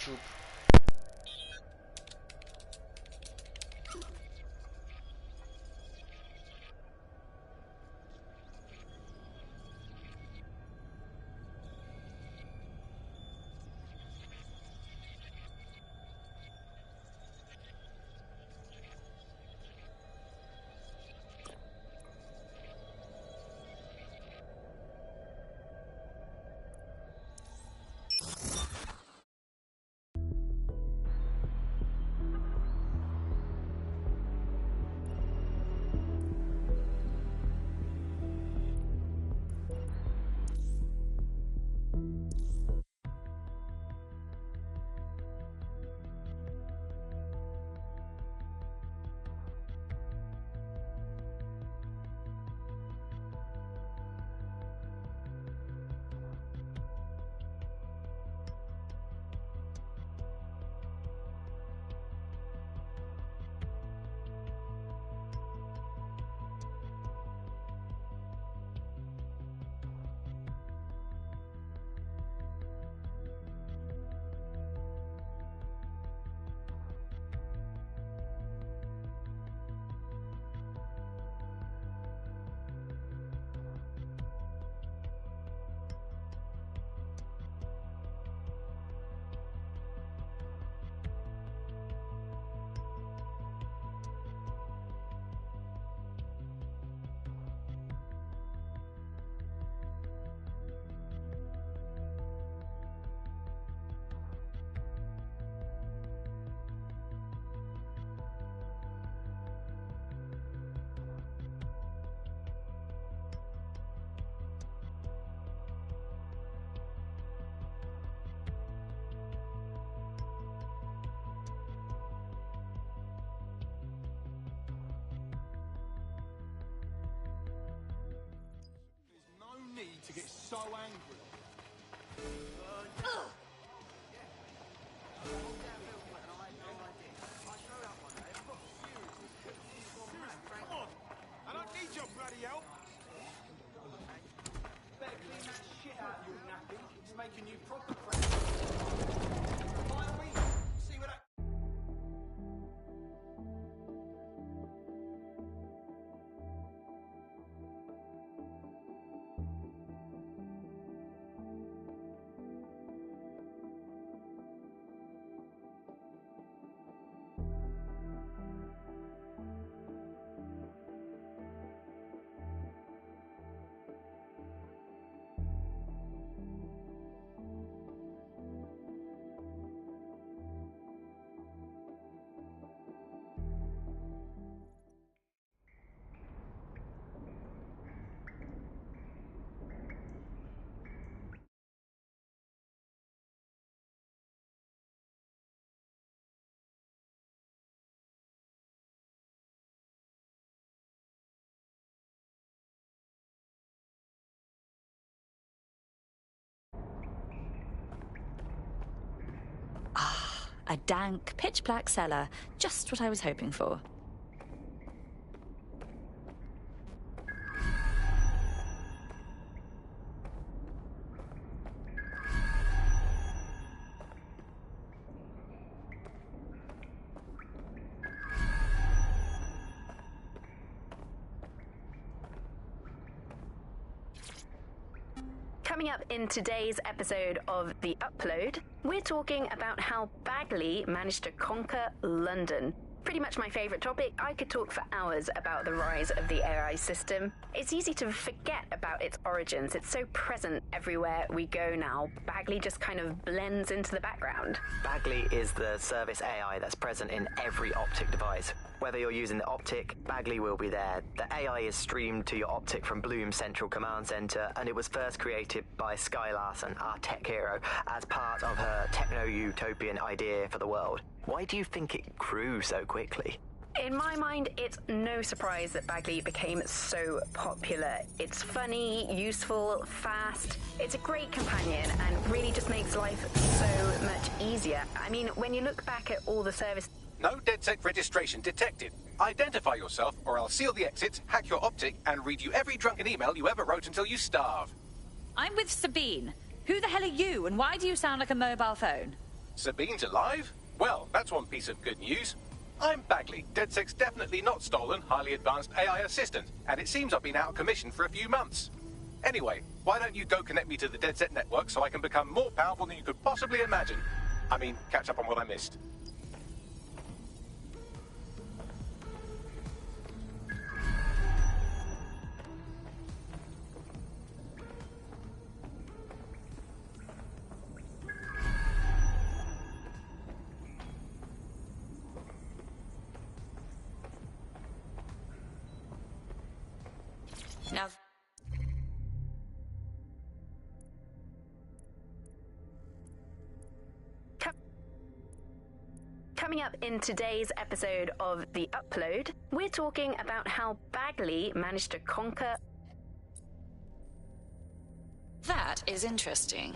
YouTube. To get so angry. Come on! I don't need your bloody help! Better clean that shit out of your nappy. It's making you proper crap. By all means, see what I... A dank, pitch-black cellar. Just what I was hoping for. Coming up in today's episode of The Upload, we're talking about how Bagley managed to conquer London. Pretty much my favourite topic. I could talk for hours about the rise of the AI system. It's easy to forget about its origins. It's so present everywhere we go now. Bagley just kind of blends into the background. Bagley is the service AI that's present in every optic device. Whether you're using the optic, Bagley will be there. The AI is streamed to your optic from Bloom's central command center, and it was first created by Sky Larson, our tech hero, as part of her techno-utopian idea for the world. Why do you think it grew so quickly? In my mind, it's no surprise that Bagley became so popular. It's funny, useful, fast. It's a great companion and really just makes life so much easier. I mean, when you look back at all the service... No DedSec registration detected. Identify yourself or I'll seal the exits, hack your optic, and read you every drunken email you ever wrote until you starve. I'm with Sabine. Who the hell are you, and why do you sound like a mobile phone? Sabine's alive? Well, that's one piece of good news. I'm Bagley, DedSec's definitely not stolen, highly advanced AI assistant, and it seems I've been out of commission for a few months. Anyway, why don't you go connect me to the DedSec network so I can become more powerful than you could possibly imagine? I mean, catch up on what I missed. Now, Coming up in today's episode of The Upload, we're talking about how Bagley managed to conquer... that is interesting.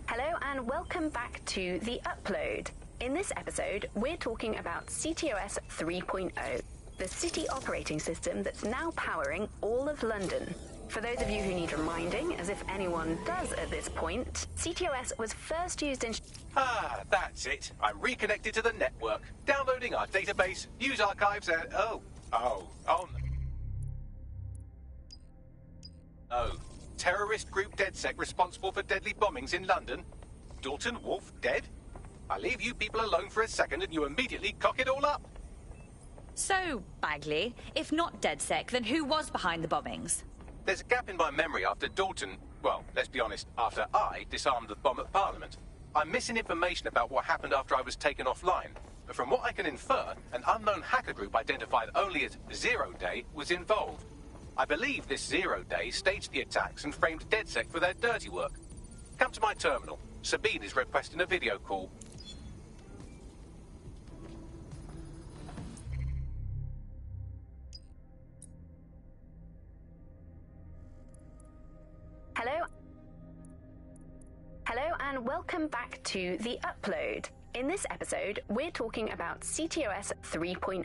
Hello and welcome back to The Upload. In this episode, we're talking about CTOS 3.0, the city operating system that's now powering all of London. For those of you who need reminding, as if anyone does at this point, CTOS was first used in... Ah, that's it. I'm reconnected to the network, downloading our database, news archives, and... Oh. Terrorist group DedSec responsible for deadly bombings in London? Dalton Wolf dead? I leave you people alone for a second and you immediately cock it all up. So, Bagley, if not DedSec, then who was behind the bombings? There's a gap in my memory after Dalton... Well, let's be honest, after I disarmed the bomb at Parliament. I'm missing information about what happened after I was taken offline. But from what I can infer, an unknown hacker group identified only as Zero Day was involved. I believe this Zero Day staged the attacks and framed DedSec for their dirty work. Come to my terminal. Sabine is requesting a video call. Hello and welcome back to The Upload. In this episode, we're talking about CTOS 3.0.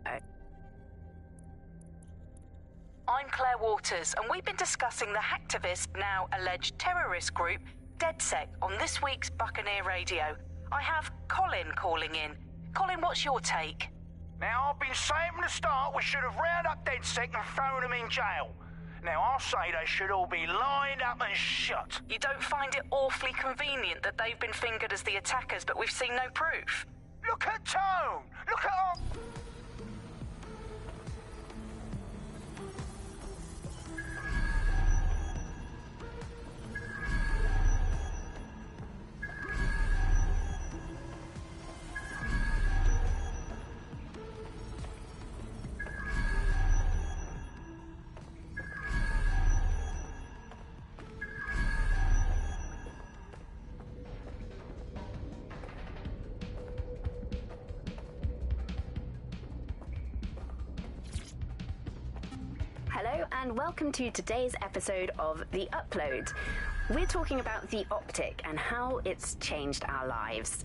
I'm Claire Waters, and we've been discussing the hacktivist, now alleged terrorist group, DedSec, on this week's Buccaneer Radio. I have Colin calling in. Colin, what's your take? Now, I've been saying from the start we should have rounded up DedSec and thrown them in jail. Now, I'll say they should all be lined up and shot. You don't find it awfully convenient that they've been fingered as the attackers, but we've seen no proof? Look at Tone! Look at... Hello and welcome to today's episode of The Upload. We're talking about the optic and how it's changed our lives.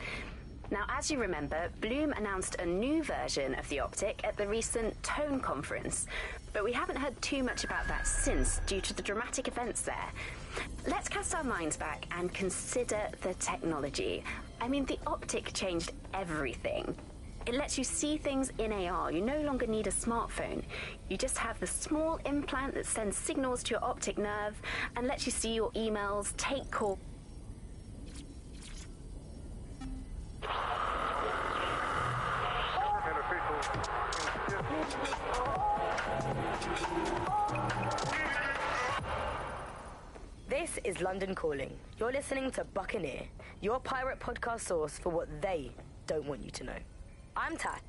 Now, as you remember, Bloom announced a new version of the optic at the recent Tone conference, but we haven't heard too much about that since due to the dramatic events there. Let's cast our minds back and consider the technology. I mean, the optic changed everything. It lets you see things in AR. You no longer need a smartphone. You just have the small implant that sends signals to your optic nerve and lets you see your emails, take calls. This is London Calling. You're listening to Buccaneer, your pirate podcast source for what they don't want you to know. I'm Tat.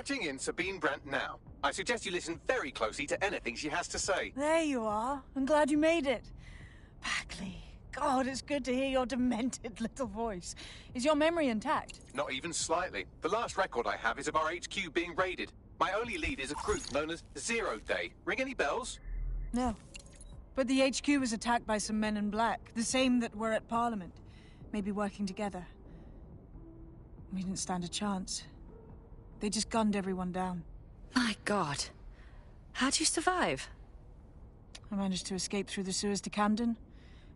Patching in Sabine Brandt now. I suggest you listen very closely to anything she has to say. There you are. I'm glad you made it. Bagley. God, it's good to hear your demented little voice. Is your memory intact? Not even slightly. The last record I have is of our HQ being raided. My only lead is a group known as Zero Day. Ring any bells? No. But the HQ was attacked by some men in black, the same that were at Parliament. Maybe working together. We didn't stand a chance. They just gunned everyone down. My God. How'd you survive? I managed to escape through the sewers to Camden.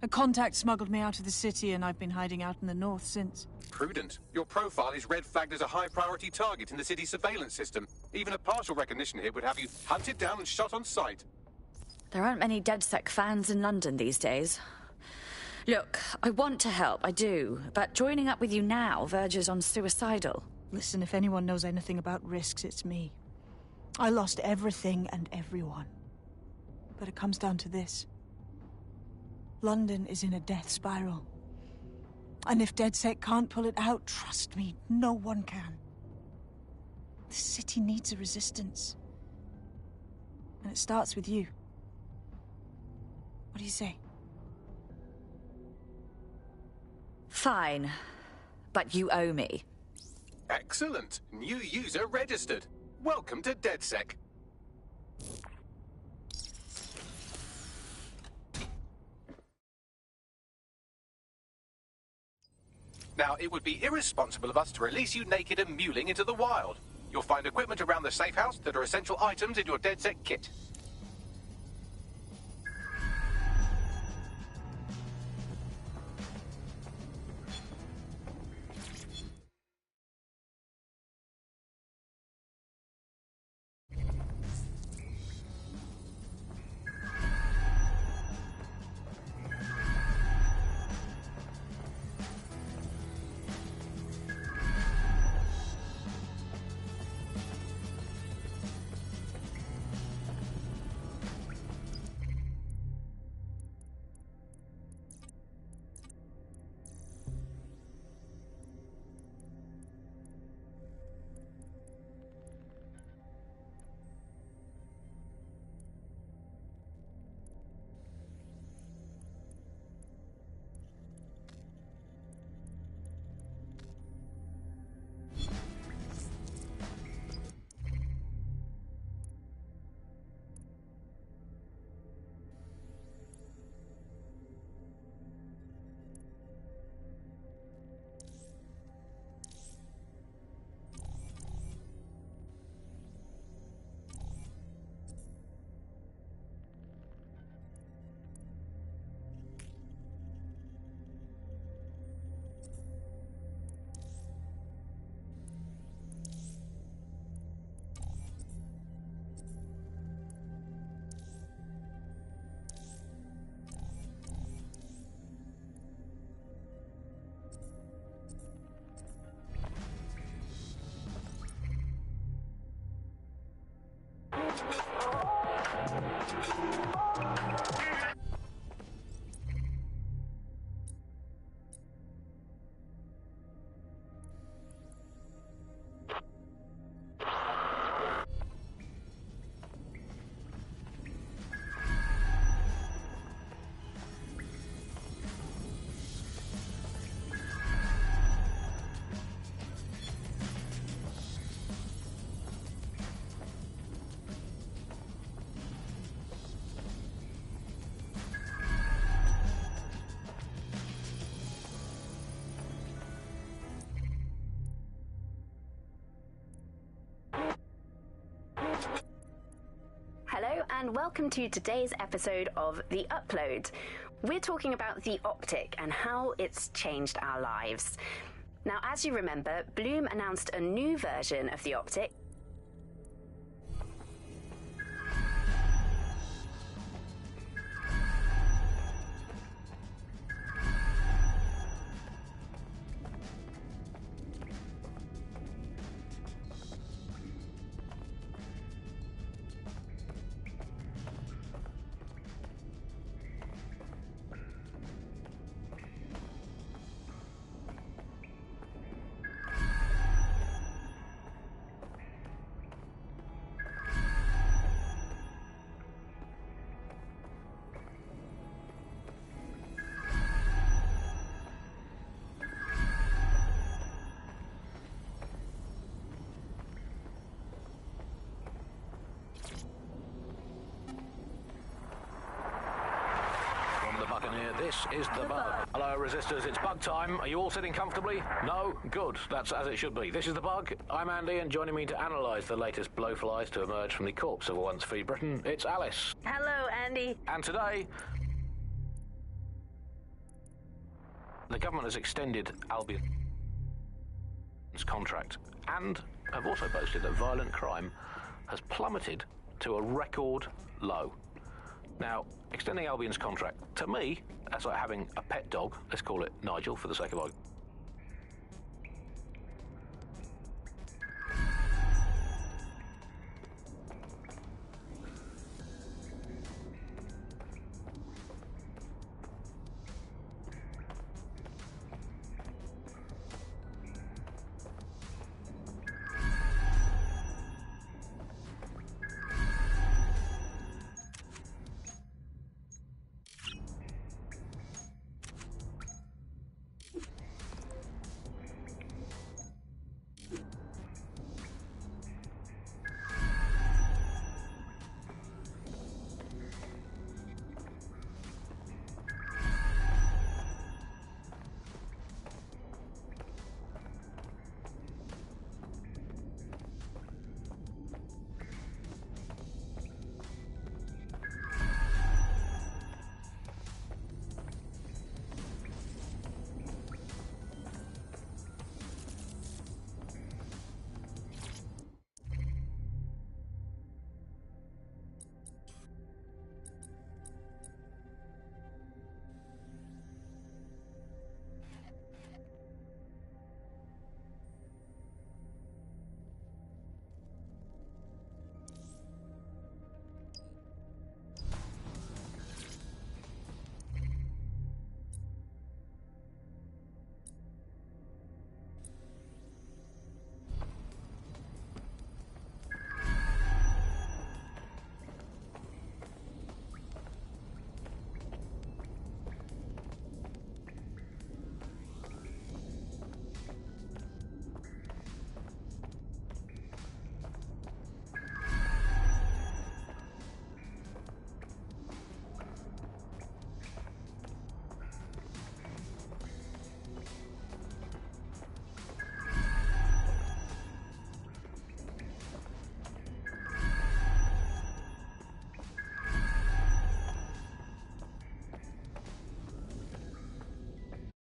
A contact smuggled me out of the city, and I've been hiding out in the north since. Prudent. Your profile is red flagged as a high-priority target in the city's surveillance system. Even a partial recognition here would have you hunted down and shot on sight. There aren't many DedSec fans in London these days. Look, I want to help, I do, but joining up with you now verges on suicidal. Listen, if anyone knows anything about risks, it's me. I lost everything and everyone. But it comes down to this. London is in a death spiral. And if DedSec can't pull it out, trust me, no one can. The city needs a resistance. And it starts with you. What do you say? Fine. But you owe me. Excellent. New user registered. Welcome to DedSec. Now, it would be irresponsible of us to release you naked and mewling into the wild. You'll find equipment around the safe house that are essential items in your DedSec kit. Hello and welcome to today's episode of The Upload. We're talking about the optic and how it's changed our lives. Now, as you remember, Bloom announced a new version of the optic. This is the Bug. Hello, Resistors. It's Bug time. Are you all sitting comfortably? No? Good. That's as it should be. This is the Bug. I'm Andy, and joining me to analyse the latest blowflies to emerge from the corpse of a once free Britain, it's Alice. Hello, Andy. And today, the government has extended Albion's contract and have also boasted that violent crime has plummeted to a record low. Now, extending Albion's contract, to me, that's like having a pet dog, let's call it Nigel for the sake of argument.